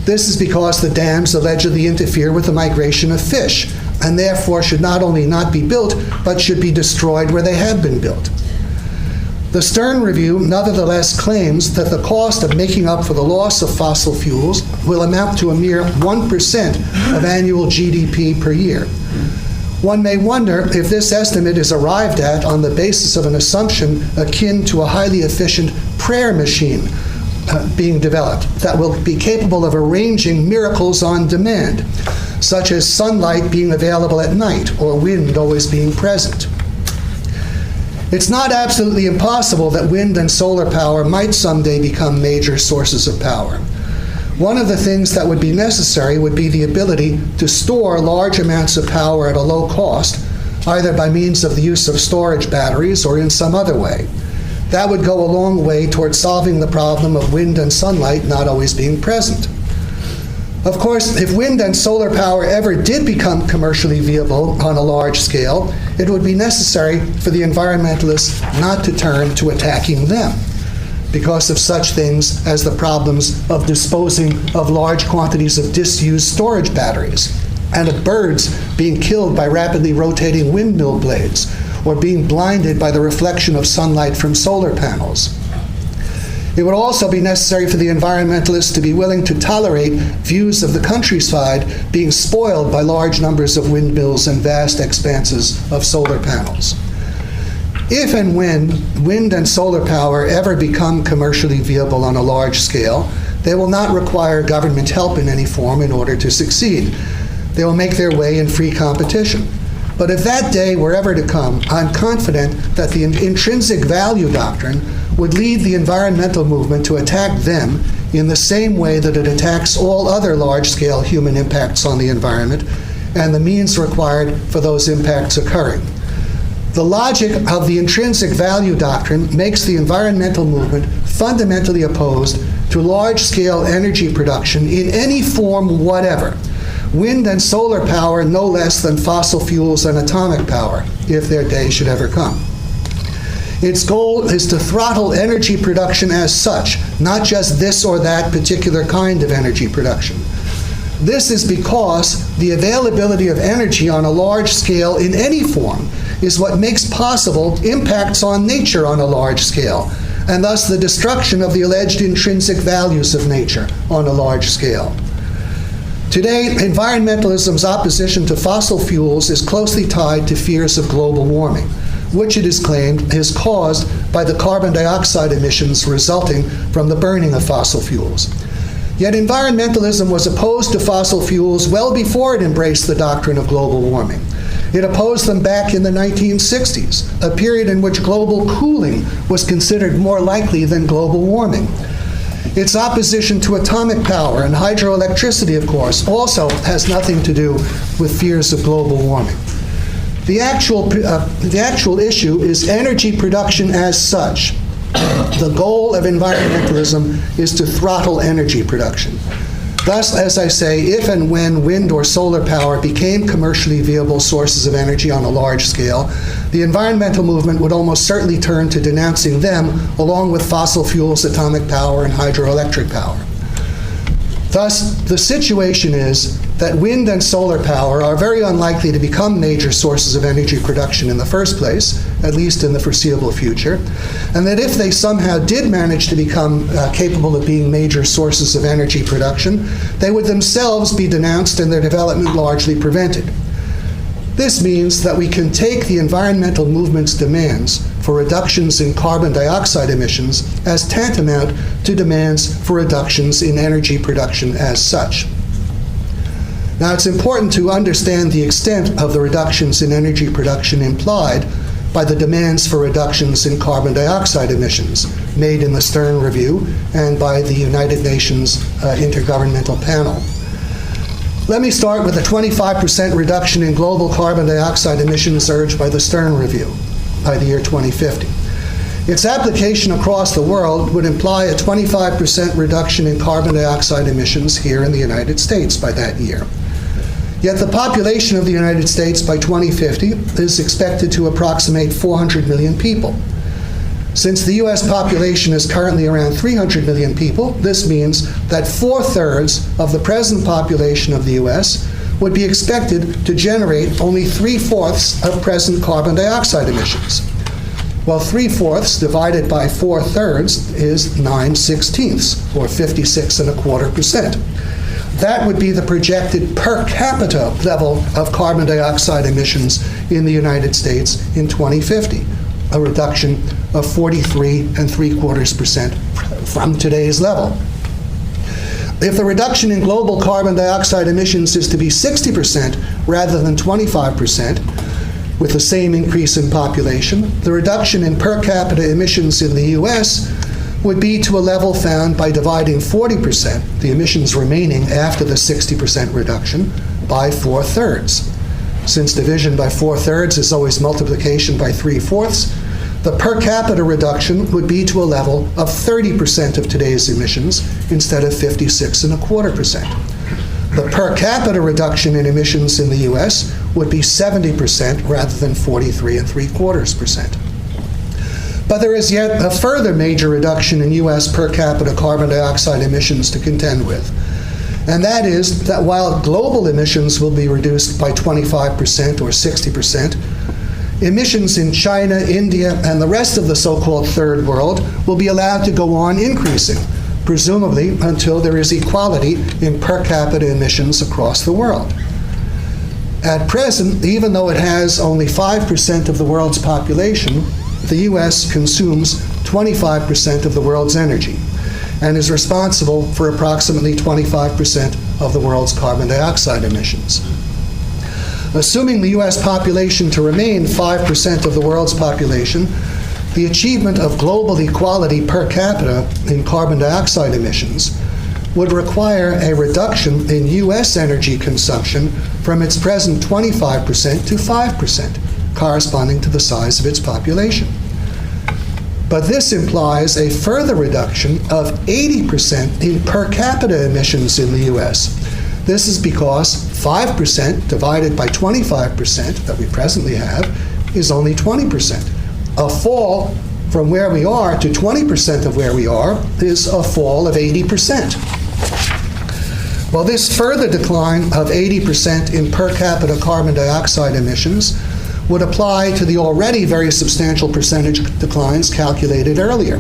This is because the dams allegedly interfere with the migration of fish, and therefore should not only not be built, but should be destroyed where they have been built. The Stern Review nevertheless claims that the cost of making up for the loss of fossil fuels will amount to a mere 1% of annual GDP per year. One may wonder if this estimate is arrived at on the basis of an assumption akin to a highly efficient prayer machine being developed that will be capable of arranging miracles on demand, such as sunlight being available at night or wind always being present. It's not absolutely impossible that wind and solar power might someday become major sources of power. One of the things that would be necessary would be the ability to store large amounts of power at a low cost, either by means of the use of storage batteries or in some other way. That would go a long way toward solving the problem of wind and sunlight not always being present. Of course, if wind and solar power ever did become commercially viable on a large scale, it would be necessary for the environmentalists not to turn to attacking them because of such things as the problems of disposing of large quantities of disused storage batteries, and of birds being killed by rapidly rotating windmill blades, or being blinded by the reflection of sunlight from solar panels. It would also be necessary for the environmentalists to be willing to tolerate views of the countryside being spoiled by large numbers of windmills and vast expanses of solar panels. If and when wind and solar power ever become commercially viable on a large scale, they will not require government help in any form in order to succeed. They will make their way in free competition. But if that day were ever to come, I'm confident that the intrinsic value doctrine would lead the environmental movement to attack them in the same way that it attacks all other large-scale human impacts on the environment and the means required for those impacts occurring. The logic of the intrinsic value doctrine makes the environmental movement fundamentally opposed to large-scale energy production in any form whatever. Wind and solar power no less than fossil fuels and atomic power, if their day should ever come. Its goal is to throttle energy production as such, not just this or that particular kind of energy production. This is because the availability of energy on a large scale in any form is what makes possible impacts on nature on a large scale, and thus the destruction of the alleged intrinsic values of nature on a large scale. Today, environmentalism's opposition to fossil fuels is closely tied to fears of global warming, which it is claimed is caused by the carbon dioxide emissions resulting from the burning of fossil fuels. Yet environmentalism was opposed to fossil fuels well before it embraced the doctrine of global warming. It opposed them back in the 1960s, a period in which global cooling was considered more likely than global warming. Its opposition to atomic power and hydroelectricity, of course, also has nothing to do with fears of global warming. The actual issue is energy production as such. The goal of environmentalism is to throttle energy production. Thus, as I say, if and when wind or solar power became commercially viable sources of energy on a large scale, the environmental movement would almost certainly turn to denouncing them along with fossil fuels, atomic power, and hydroelectric power. Thus, the situation is that wind and solar power are very unlikely to become major sources of energy production in the first place, at least in the foreseeable future, and that if they somehow did manage to become capable of being major sources of energy production, they would themselves be denounced and their development largely prevented. This means that we can take the environmental movement's demands for reductions in carbon dioxide emissions as tantamount to demands for reductions in energy production as such. Now, it's important to understand the extent of the reductions in energy production implied by the demands for reductions in carbon dioxide emissions made in the Stern Review and by the United Nations Intergovernmental Panel. Let me start with a 25% reduction in global carbon dioxide emissions urged by the Stern Review by the year 2050. Its application across the world would imply a 25% reduction in carbon dioxide emissions here in the United States by that year. Yet the population of the United States by 2050 is expected to approximate 400 million people. Since the U.S. population is currently around 300 million people, this means that 4/3 of the present population of the U.S. would be expected to generate only 3/4 of present carbon dioxide emissions. Well, 3/4 divided by 4/3 is 9/16, or 56.25%. That would be the projected per capita level of carbon dioxide emissions in the United States in 2050, a reduction of 43.75% from today's level. If the reduction in global carbon dioxide emissions is to be 60% rather than 25%, with the same increase in population, the reduction in per capita emissions in the U.S. would be to a level found by dividing 40%, the emissions remaining after the 60% reduction, by 4/3. Since division by 4/3 is always multiplication by 3/4, the per capita reduction would be to a level of 30% of today's emissions instead of 56.25%. The per capita reduction in emissions in the U.S. would be 70% rather than 43.75%. But there is yet a further major reduction in U.S. per capita carbon dioxide emissions to contend with. And that is that while global emissions will be reduced by 25% or 60%, emissions in China, India, and the rest of the so-called third world will be allowed to go on increasing, presumably until there is equality in per capita emissions across the world. At present, even though it has only 5% of the world's population, the U.S. consumes 25% of the world's energy and is responsible for approximately 25% of the world's carbon dioxide emissions. Assuming the U.S. population to remain 5% of the world's population, the achievement of global equality per capita in carbon dioxide emissions would require a reduction in U.S. energy consumption from its present 25% to 5%, corresponding to the size of its population. But this implies a further reduction of 80% in per capita emissions in the U.S. This is because 5% divided by 25% that we presently have is only 20%. A fall from where we are to 20% of where we are is a fall of 80%. Well, this further decline of 80% in per capita carbon dioxide emissions would apply to the already very substantial percentage declines calculated earlier.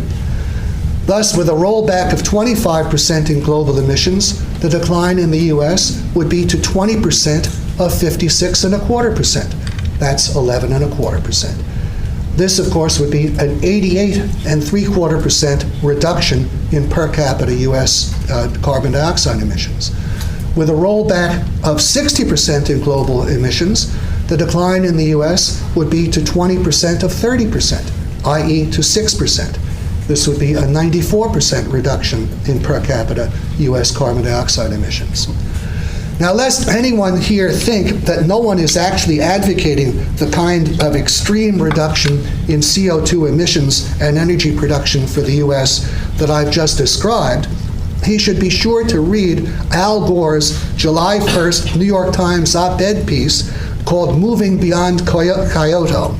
Thus, with a rollback of 25% in global emissions, the decline in the U.S. would be to 20% of 56.25%. That's 11.25%. This, of course, would be an 88.75% reduction in per capita U.S. Carbon dioxide emissions. With a rollback of 60% in global emissions, the decline in the U.S. would be to 20% of 30%, i.e. to 6%. This would be a 94% reduction in per capita U.S. carbon dioxide emissions. Now, lest anyone here think that no one is actually advocating the kind of extreme reduction in CO2 emissions and energy production for the U.S. that I've just described, he should be sure to read Al Gore's July 1st New York Times op-ed piece called Moving Beyond Kyoto.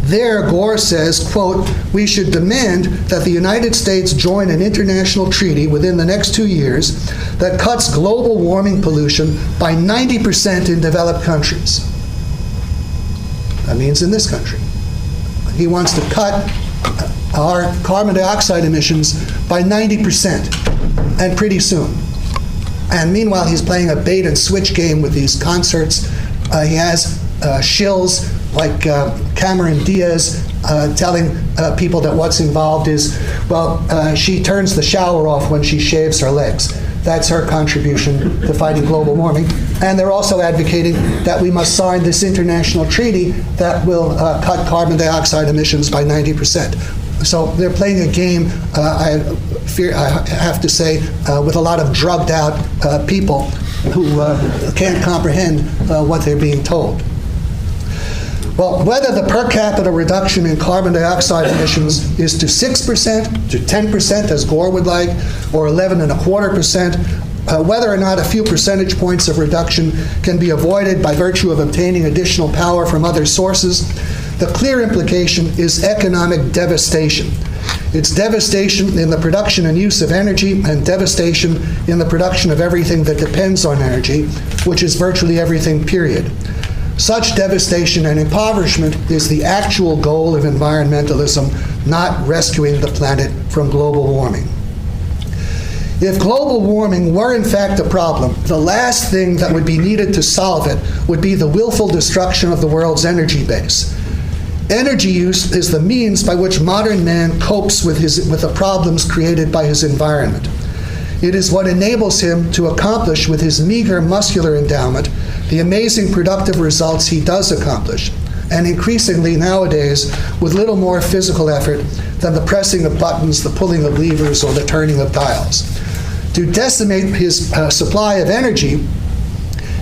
There, Gore says, quote, "We should demand that the United States join an international treaty within the next 2 years that cuts global warming pollution by 90% in developed countries." That means in this country. He wants to cut our carbon dioxide emissions by 90%, and pretty soon. And meanwhile, he's playing a bait and switch game with these concerts. He has shills like Cameron Diaz telling people that what's involved is, well, she turns the shower off when she shaves her legs. That's her contribution to fighting global warming. And they're also advocating that we must sign this international treaty that will cut carbon dioxide emissions by 90%. So they're playing a game, I have to say, with a lot of drugged out people who can't comprehend what they're being told. Well, whether the per capita reduction in carbon dioxide emissions is to 6%, to 10%, as Gore would like, or 11.25%, whether or not a few percentage points of reduction can be avoided by virtue of obtaining additional power from other sources, the clear implication is economic devastation. It's devastation in the production and use of energy, and devastation in the production of everything that depends on energy, which is virtually everything, period. Such devastation and impoverishment is the actual goal of environmentalism, not rescuing the planet from global warming. If global warming were in fact a problem, the last thing that would be needed to solve it would be the willful destruction of the world's energy base. Energy use is the means by which modern man copes with the problems created by his environment. It is what enables him to accomplish with his meager muscular endowment the amazing productive results he does accomplish, and increasingly nowadays with little more physical effort than the pressing of buttons, the pulling of levers, or the turning of dials. To decimate his supply of energy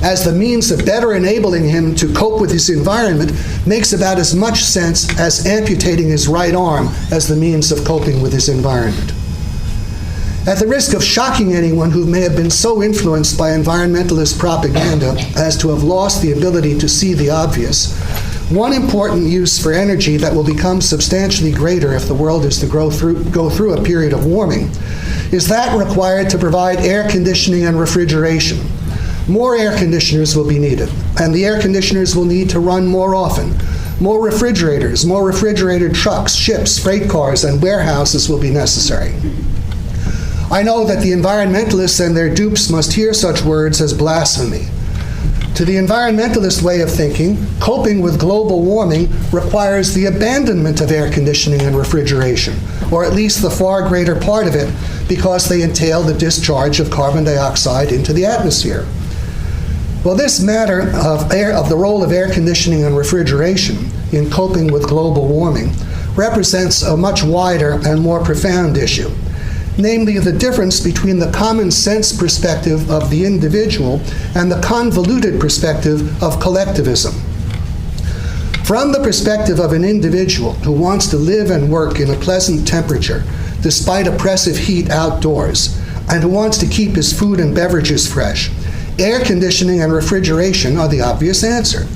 as the means of better enabling him to cope with his environment makes about as much sense as amputating his right arm as the means of coping with his environment. At the risk of shocking anyone who may have been so influenced by environmentalist propaganda as to have lost the ability to see the obvious, one important use for energy that will become substantially greater if the world is to go through a period of warming is that required to provide air conditioning and refrigeration. More air conditioners will be needed, and the air conditioners will need to run more often. More refrigerators, more refrigerated trucks, ships, freight cars, and warehouses will be necessary. I know that the environmentalists and their dupes must hear such words as blasphemy. To the environmentalist way of thinking, coping with global warming requires the abandonment of air conditioning and refrigeration, or at least the far greater part of it, because they entail the discharge of carbon dioxide into the atmosphere. Well, this matter of the role of air conditioning and refrigeration in coping with global warming represents a much wider and more profound issue, namely the difference between the common sense perspective of the individual and the convoluted perspective of collectivism. From the perspective of an individual who wants to live and work in a pleasant temperature despite oppressive heat outdoors, and who wants to keep his food and beverages fresh, air conditioning and refrigeration are the obvious answer.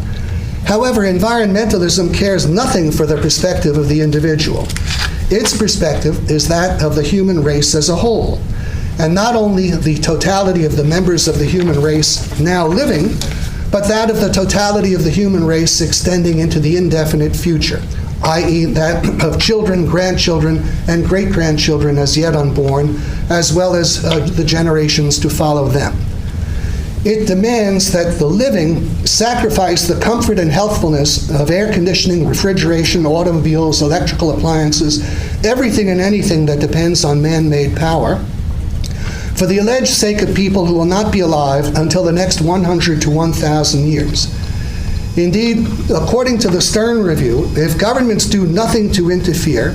However, environmentalism cares nothing for the perspective of the individual. Its perspective is that of the human race as a whole, and not only the totality of the members of the human race now living, but that of the totality of the human race extending into the indefinite future, i.e. that of children, grandchildren, and great-grandchildren as yet unborn, as well as the generations to follow them. It demands that the living sacrifice the comfort and healthfulness of air conditioning, refrigeration, automobiles, electrical appliances, everything and anything that depends on man-made power, for the alleged sake of people who will not be alive until the next 100 to 1,000 years. Indeed, according to the Stern Review, if governments do nothing to interfere,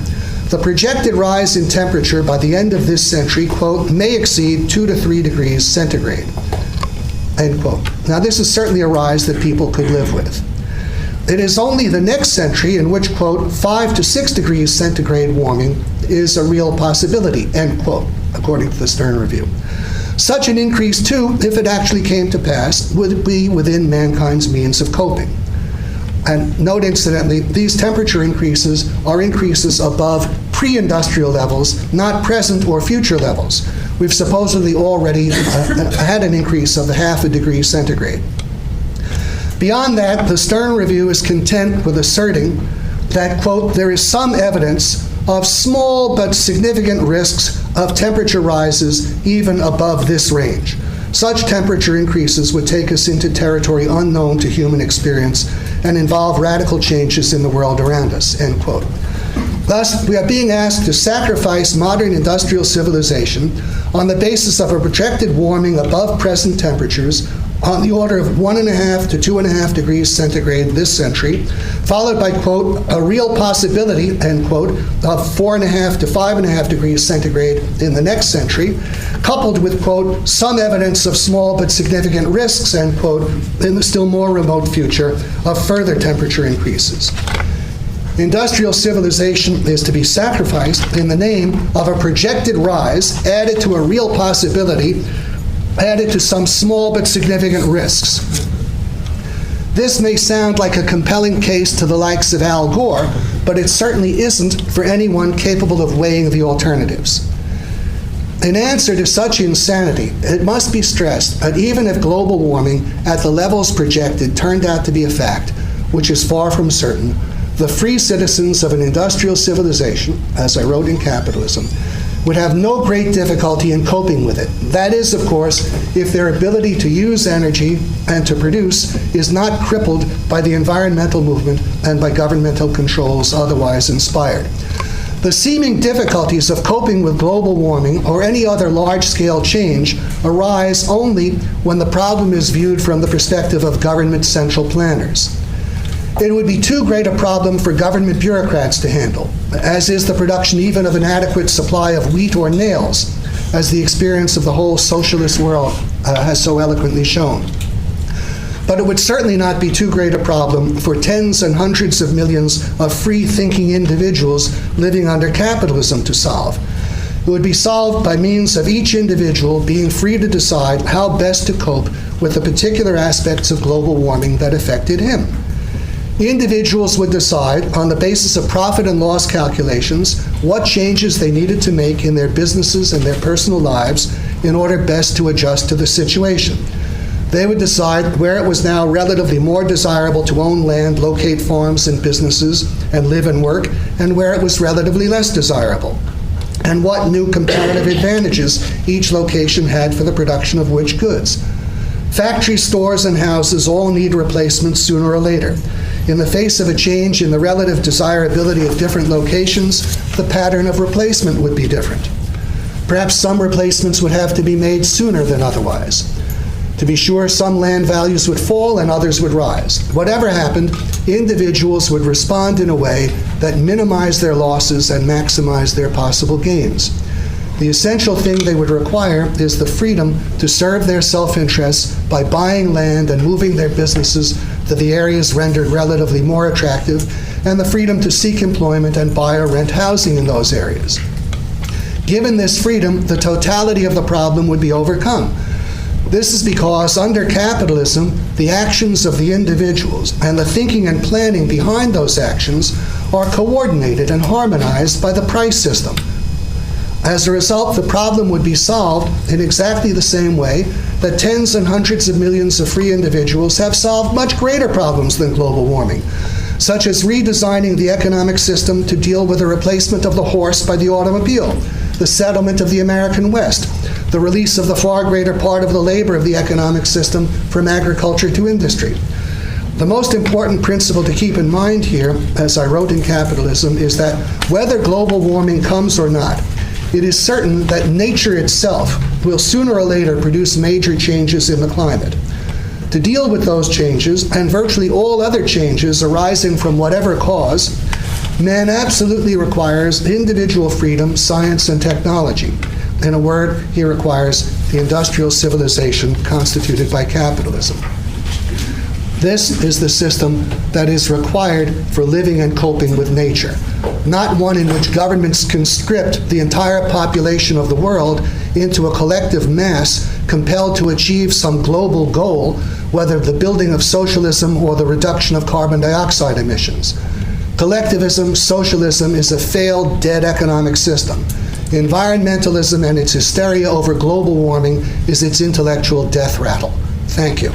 the projected rise in temperature by the end of this century, quote, may exceed 2 to 3 degrees centigrade. end quote. Now, this is certainly a rise that people could live with. It is only the next century in which, quote, 5 to 6 degrees centigrade warming is a real possibility, end quote, according to the Stern Review. Such an increase, too, if it actually came to pass, would be within mankind's means of coping. And note, incidentally, these temperature increases are increases above pre-industrial levels, not present or future levels. We've supposedly already had an increase of 0.5 degree centigrade. Beyond that, the Stern Review is content with asserting that, quote, there is some evidence of small but significant risks of temperature rises even above this range. Such temperature increases would take us into territory unknown to human experience and involve radical changes in the world around us, end quote. Thus, we are being asked to sacrifice modern industrial civilization on the basis of a projected warming above present temperatures on the order of 1.5 to 2.5 degrees centigrade this century, followed by, quote, a real possibility, end quote, of 4.5 to 5.5 degrees centigrade in the next century, coupled with, quote, some evidence of small but significant risks, end quote, in the still more remote future of further temperature increases. Industrial civilization is to be sacrificed in the name of a projected rise added to a real possibility, added to some small but significant risks. This may sound like a compelling case to the likes of Al Gore, but it certainly isn't for anyone capable of weighing the alternatives. In answer to such insanity, it must be stressed that even if global warming at the levels projected turned out to be a fact, which is far from certain, the free citizens of an industrial civilization, as I wrote in Capitalism, would have no great difficulty in coping with it. That is, of course, if their ability to use energy and to produce is not crippled by the environmental movement and by governmental controls otherwise inspired. The seeming difficulties of coping with global warming or any other large-scale change arise only when the problem is viewed from the perspective of government central planners. It would be too great a problem for government bureaucrats to handle, as is the production even of an adequate supply of wheat or nails, as the experience of the whole socialist world has so eloquently shown. But it would certainly not be too great a problem for tens and hundreds of millions of free-thinking individuals living under capitalism to solve. It would be solved by means of each individual being free to decide how best to cope with the particular aspects of global warming that affected him. Individuals would decide, on the basis of profit and loss calculations, what changes they needed to make in their businesses and their personal lives in order best to adjust to the situation. They would decide where it was now relatively more desirable to own land, locate farms and businesses, and live and work, and where it was relatively less desirable, and what new comparative advantages each location had for the production of which goods. Factories, stores, and houses all need replacements sooner or later. In the face of a change in the relative desirability of different locations, the pattern of replacement would be different. Perhaps some replacements would have to be made sooner than otherwise. To be sure, some land values would fall and others would rise. Whatever happened, individuals would respond in a way that minimized their losses and maximized their possible gains. The essential thing they would require is the freedom to serve their self-interests by buying land and moving their businesses to the areas rendered relatively more attractive, and the freedom to seek employment and buy or rent housing in those areas. Given this freedom, the totality of the problem would be overcome. This is because under capitalism, the actions of the individuals and the thinking and planning behind those actions are coordinated and harmonized by the price system. As a result, the problem would be solved in exactly the same way that tens and hundreds of millions of free individuals have solved much greater problems than global warming, such as redesigning the economic system to deal with the replacement of the horse by the automobile, the settlement of the American West, the release of the far greater part of the labor of the economic system from agriculture to industry. The most important principle to keep in mind here, as I wrote in Capitalism, is that whether global warming comes or not, it is certain that nature itself will sooner or later produce major changes in the climate. To deal with those changes, and virtually all other changes arising from whatever cause, man absolutely requires individual freedom, science, and technology. In a word, he requires the industrial civilization constituted by capitalism. This is the system that is required for living and coping with nature, not one in which governments conscript the entire population of the world into a collective mass compelled to achieve some global goal, whether the building of socialism or the reduction of carbon dioxide emissions. Collectivism, socialism, is a failed, dead economic system. Environmentalism and its hysteria over global warming is its intellectual death rattle. Thank you.